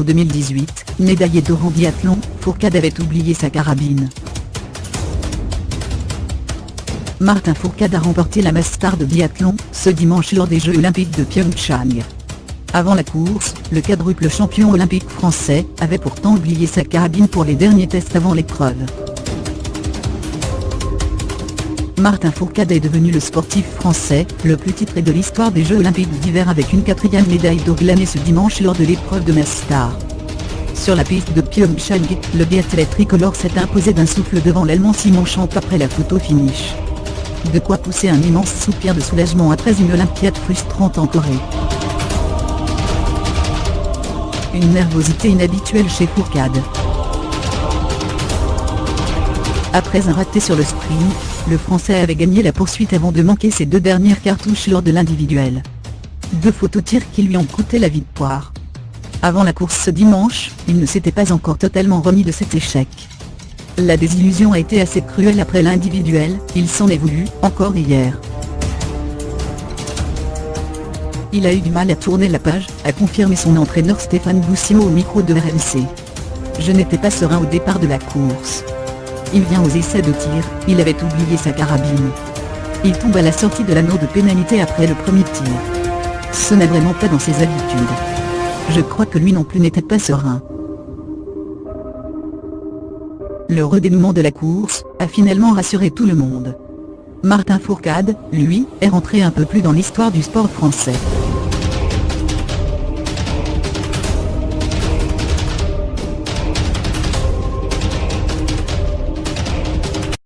Rio 2018, médaillé d'or en biathlon, Fourcade avait oublié sa carabine. Martin Fourcade a remporté la Master de biathlon, ce dimanche lors des Jeux Olympiques de Pyeongchang. Avant la course, le quadruple champion olympique français avait pourtant oublié sa carabine pour les derniers tests avant l'épreuve. Martin Fourcade est devenu le sportif français le plus titré de l'histoire des Jeux Olympiques d'hiver avec une 4e médaille d'or glanée ce dimanche lors de l'épreuve de Master. Sur la piste de Pyeongchang, le biathlète tricolore s'est imposé d'un souffle devant l'Allemand Simon Champ après la photo finish. De quoi pousser un immense soupir de soulagement après une Olympiade frustrante en Corée. Une nervosité inhabituelle chez Fourcade. Après un raté sur le sprint, le Français avait gagné la poursuite avant de manquer ses 2 dernières cartouches lors de l'individuel. 2 phototirs qui lui ont coûté la victoire. Avant la course ce dimanche, il ne s'était pas encore totalement remis de cet échec. La désillusion a été assez cruelle après l'individuel, il s'en est voulu, encore hier. Il a eu du mal à tourner la page, a confirmé son entraîneur Stéphane Boussimo au micro de RMC. Je n'étais pas serein au départ de la course. Il vient aux essais de tir, il avait oublié sa carabine. Il tombe à la sortie de l'anneau de pénalité après le premier tir. Ce n'est vraiment pas dans ses habitudes. Je crois que lui non plus n'était pas serein. Le redénouement de la course a finalement rassuré tout le monde. Martin Fourcade, lui, est rentré un peu plus dans l'histoire du sport français.